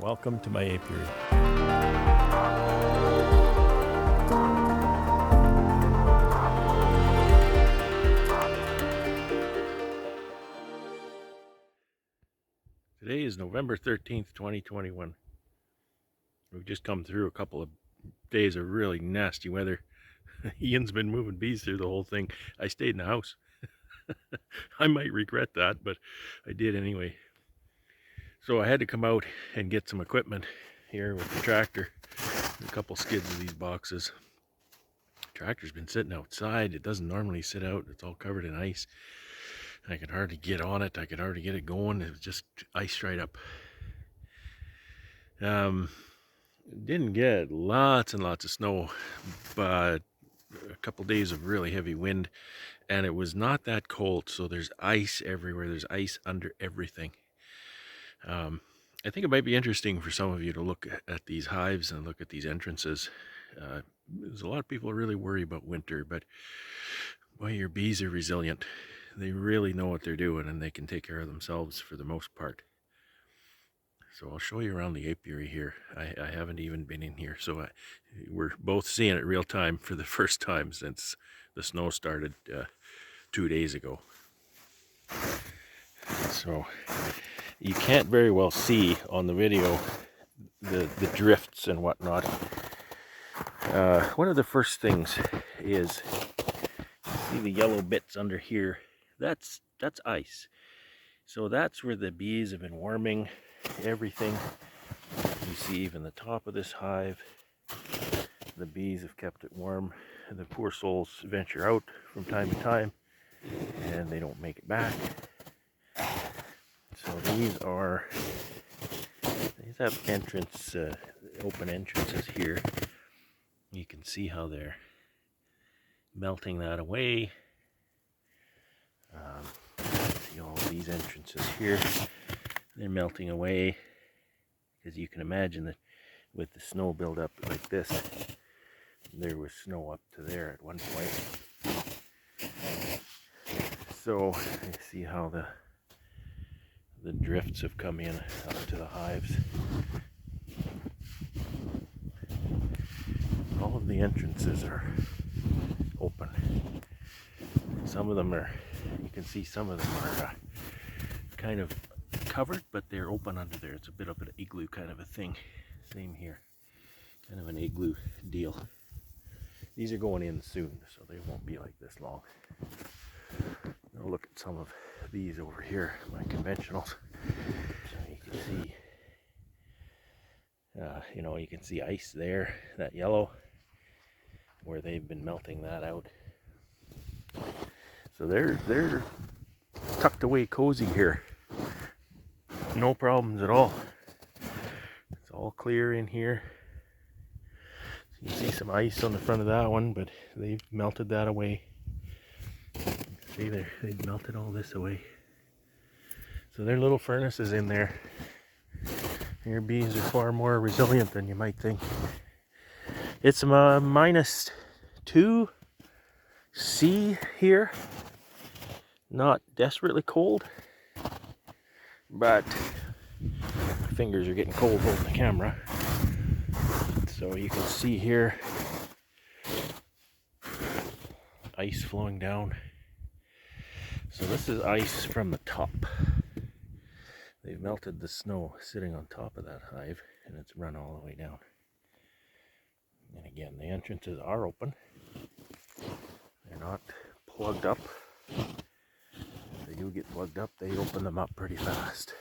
Welcome to my apiary. Today is November 13th, 2021. We've just come through a couple of days of really nasty weather. Ian's been moving bees through the whole thing. I stayed in the house. I might regret that, but I did anyway. So I had to come out and get some equipment here with the tractor. A couple skids of these boxes. The tractor's been sitting outside. It doesn't normally sit out. It's all covered in ice. I could hardly get on it. I could hardly get it going. It was just iced right up. Didn't get lots and lots of snow, but a couple days of really heavy wind, and it was not that cold, so there's ice everywhere. There's ice under everything. I think it might be interesting for some of you to look at these hives and look at these entrances. There's a lot of people really worry about winter, but boy, your bees are resilient. They really know what they're doing, and they can take care of themselves for the most part. So I'll show you around the apiary here. I haven't even been in here, so we're both seeing it real time for the first time since the snow started 2 days ago. So you can't very well see on the video the drifts and whatnot. One of the first things is, see the yellow bits under here. That's ice. So that's where the bees have been warming everything. You see even the top of this hive, the bees have kept it warm. The poor souls venture out from time to time and they don't make it back. So these have entrance, open entrances here. You can see how they're melting that away. See all these entrances here. They're melting away, because you can imagine that with the snow buildup like this, there was snow up to there at one point. So you see how the drifts have come in up to the hives. All of the entrances are open. Some of them are, you can see some of them are kind of covered, but they're open under there. It's a bit of an igloo kind of a thing. Same here, kind of an igloo deal. These are going in soon, so they won't be like this long. I'll look at some of these over here, my conventionals. So you can see, you can see ice there, that yellow, where they've been melting that out. So they're tucked away cozy here. No problems at all. It's all clear in here. So you can see some ice on the front of that one, but they've melted that away. See there, they've melted all this away. So their little furnaces in there. Your bees are far more resilient than you might think. It's -2 C here. Not desperately cold, but my fingers are getting cold holding the camera. So you can see here ice flowing down. So this is ice from the top. They've melted the snow sitting on top of that hive, and it's run all the way down. And again, the entrances are open. They're not plugged up. If they do get plugged up, they open them up pretty fast.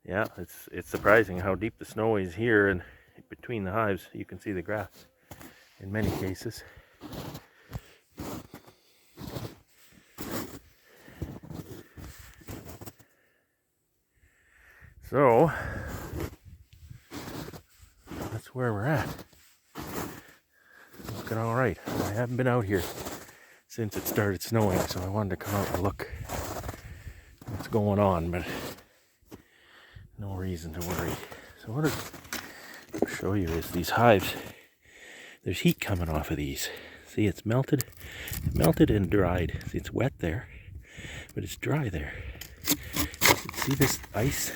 Yeah, it's surprising how deep the snow is here, and between the hives you can see the grass in many cases. So that's where we're at. Looking all right. I haven't been out here since it started snowing, so I wanted to come out and look what's going on, but no reason to worry. So what I'll show you is these hives. There's heat coming off of these. See, it's melted and dried. See, it's wet there, but it's dry there. See this ice?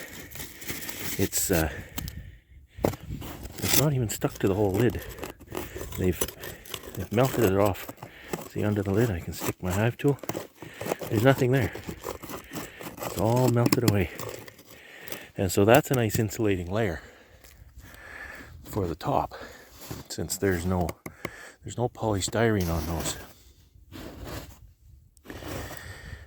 It's not even stuck to the whole lid. They've melted it off. See, under the lid I can stick my hive tool. There's nothing there. It's all melted away. And so that's a nice insulating layer for the top, since there's no polystyrene on those.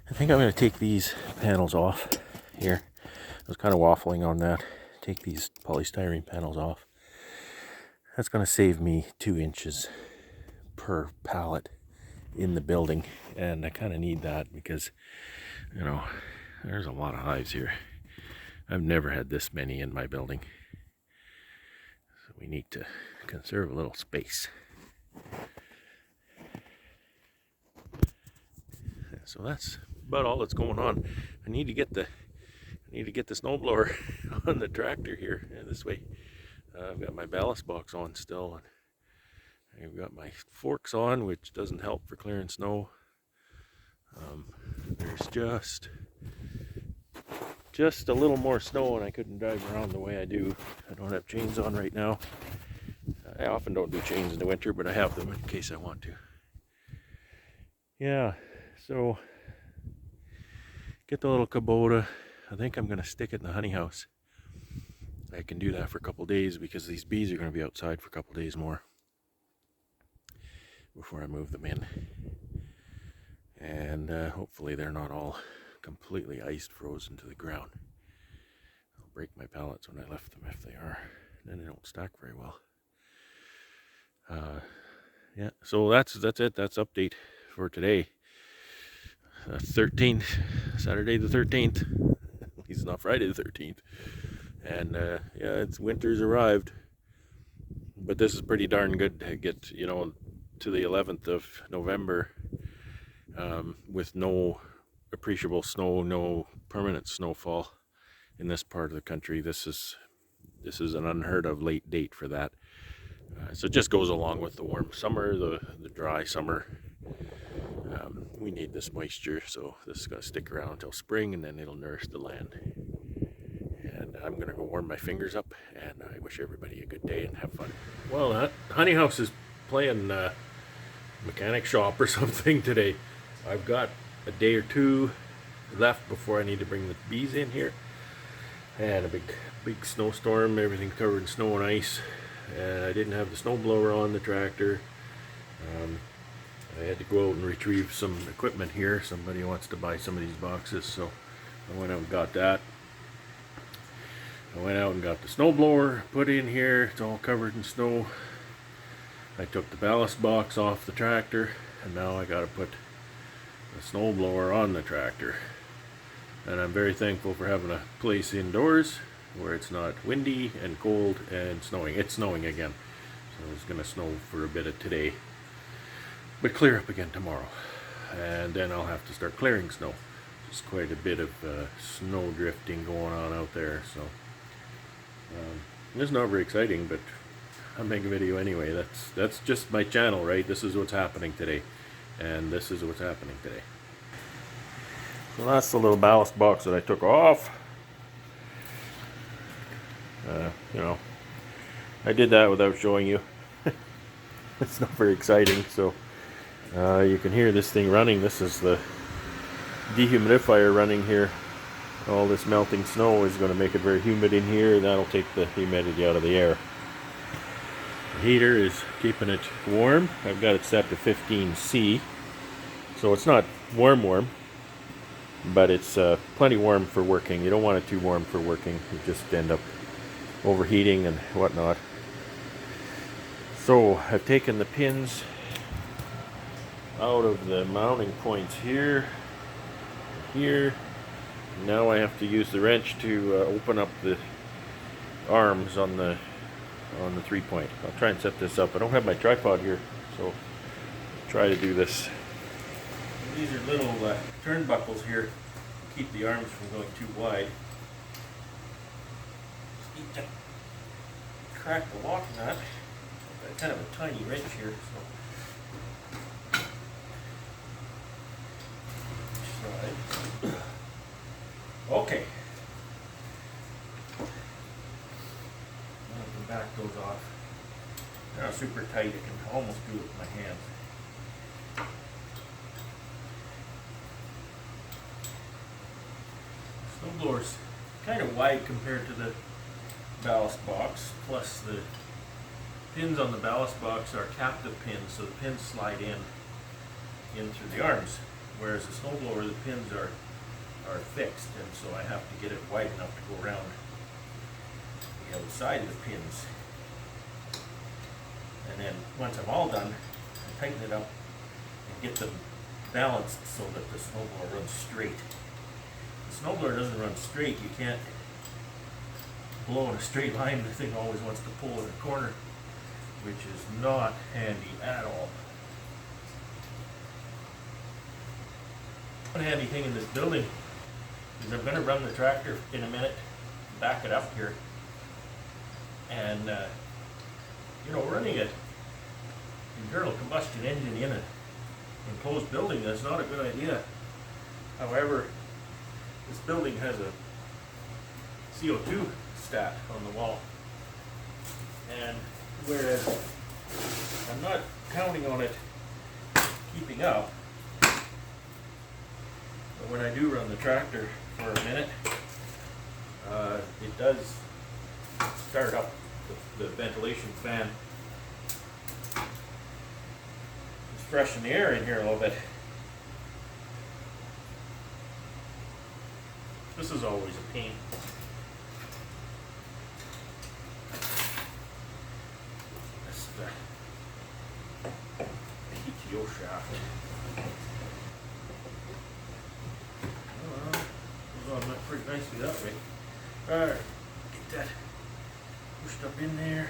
I think I'm going to take these panels off here. I was kind of waffling on that. Take these polystyrene panels off. That's going to save me 2 inches per pallet in the building, and I kind of need that because, you know, there's a lot of hives here. I've never had this many in my building, so we need to conserve a little space. So that's about all that's going on. I need to get the snowblower on the tractor here this way. I've got my ballast box on still, and I've got my forks on, which doesn't help for clearing snow. There's just a little more snow, and I couldn't drive around the way I do. I don't have chains on right now. I often don't do chains in the winter, but I have them in case I want to. Yeah, so get the little Kubota. I think I'm going to stick it in the honey house. I can do that for a couple days because these bees are going to be outside for a couple days more before I move them in. And hopefully they're not all completely iced, frozen to the ground. I'll break my pallets when I left them if they are. Then they don't stack very well. Yeah, so that's it. That's update for today. 13th, Saturday the 13th. At least not Friday the 13th. And yeah, it's winter's arrived. But this is pretty darn good to get, you know, to the 11th of November with no appreciable snow, no permanent snowfall in this part of the country. This is an unheard of late date for that. So it just goes along with the warm summer, the dry summer. We need this moisture, so this is going to stick around until spring, and then it'll nourish the land. And I'm going to go warm my fingers up, and I wish everybody a good day and have fun. Well, that honey house is playing mechanic shop or something today. I've got a day or two left before I need to bring the bees in here. And a big snowstorm, everything covered in snow and ice. And I didn't have the snowblower on the tractor. I had to go out and retrieve some equipment here. Somebody wants to buy some of these boxes, so I went out and got that. I went out and got the snowblower put in here. It's all covered in snow. I took the ballast box off the tractor, and now I got to put the snowblower on the tractor. And I'm very thankful for having a place indoors where it's not windy and cold and snowing. It's snowing again, so it's going to snow for a bit of today, but clear up again tomorrow, and then I'll have to start clearing snow. There's quite a bit of snow drifting going on out there, so it's not very exciting, but I'll make a video anyway. That's just my channel, right? This is what's happening today, and this is what's happening today. So that's the little ballast box that I took off. You know, I did that without showing you. It's not very exciting, so you can hear this thing running. This is the dehumidifier running here. All this melting snow is going to make it very humid in here. That'll take the humidity out of the air. The heater is keeping it warm. I've got it set to 15C, so it's not warm, but it's plenty warm for working. You don't want it too warm for working. You just end up overheating and whatnot. So I've taken the pins out of the mounting points here. Now I have to use the wrench to open up the arms on the 3-point. I'll try and set this up. I don't have my tripod here, so I'll try to do this. These are little turnbuckles here to keep the arms from going too wide. Just need to crack the lock nut. I've got kind of a tiny wrench here, so try. not super tight. I can almost do it with my hands. Snowblower's kind of wide compared to the ballast box, plus the pins on the ballast box are captive pins, so the pins slide in through the arms, whereas the snowblower, the pins are fixed, and so I have to get it wide enough to go around the outside of the pins. And then once I'm all done, I tighten it up and get them balanced so that the snowblower runs straight. The snowblower doesn't run straight. You can't blow in a straight line. The thing always wants to pull in a corner, which is not handy at all. One handy thing in this building is I'm going to run the tractor in a minute, back it up here, and running an internal combustion engine in an enclosed building, that's not a good idea. However, this building has a CO2 stat on the wall, and whereas I'm not counting on it keeping up, but when I do run the tractor for a minute, it does start up the ventilation fan. Just freshen the air in here a little bit. This is always a pain. This the PTO shaft. Goes on pretty nicely that way. Alright, get that pushed up in there.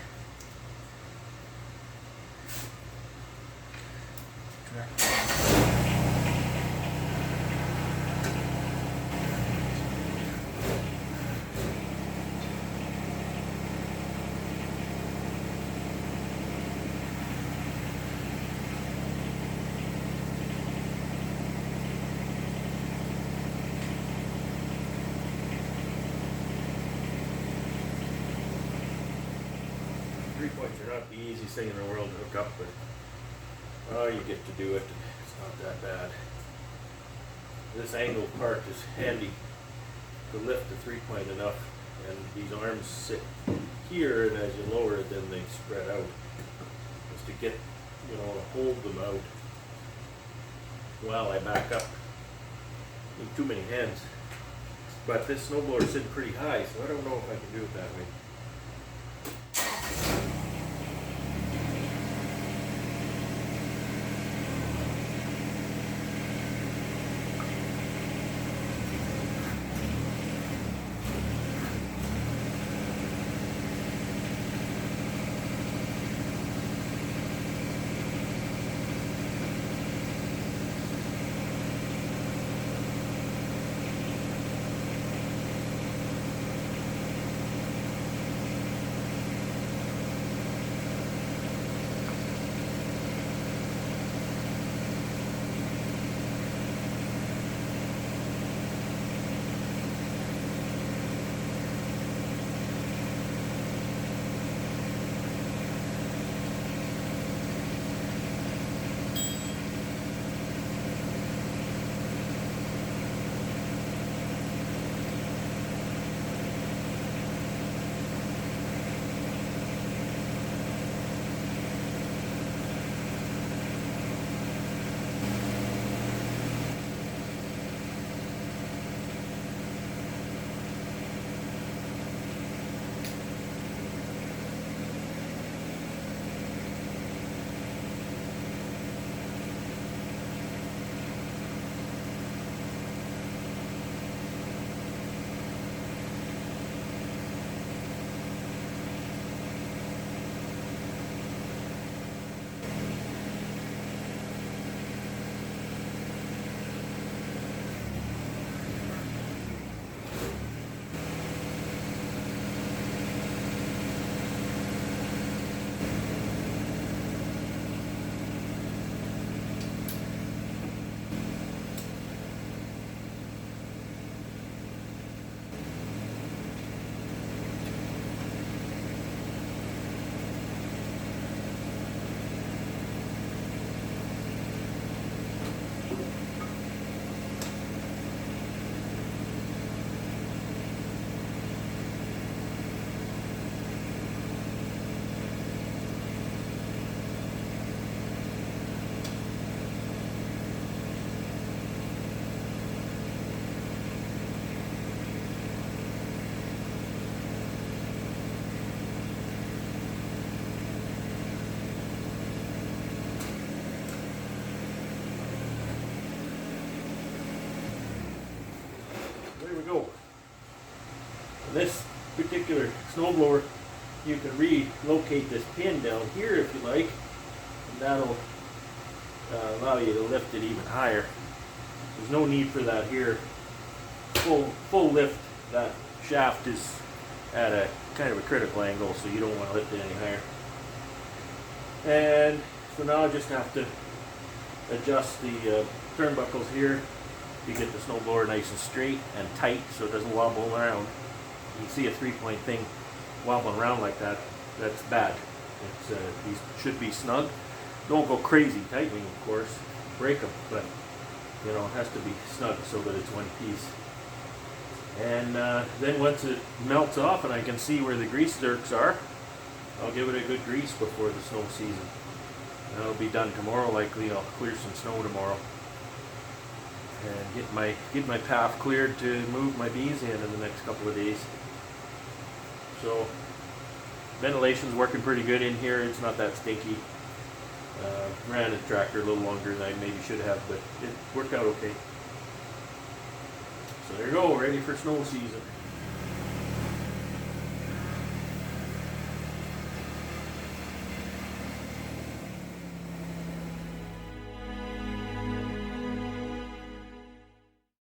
Three-points are not the easiest thing in the world to hook up, but oh, you get to do it. It's not that bad. This angled part is handy to lift the 3-point enough, and these arms sit here, and as you lower it, then they spread out. Just to get, hold them out while I back up. Need too many hands. But this snowblower is sitting pretty high, so I don't know if I can do it that way. This particular snowblower, you can relocate this pin down here if you like, and that'll allow you to lift it even higher. There's no need for that here. Full lift, that shaft is at a kind of a critical angle, so you don't want to lift it any higher. And so now I just have to adjust the turnbuckles here to get the snowblower nice and straight and tight so it doesn't wobble around. You see a 3-point thing wobbling around like that, that's bad. These should be snug. Don't go crazy tightening, of course, break them, but you know, it has to be snug so that it's one piece. And then once it melts off and I can see where the grease zerks are, I'll give it a good grease before the snow season. That'll be done tomorrow likely. I'll clear some snow tomorrow and get my path cleared to move my bees in the next couple of days. So ventilation's working pretty good in here. It's not that stinky. Ran the tractor a little longer than I maybe should have, but it worked out okay. So there you go, ready for snow season.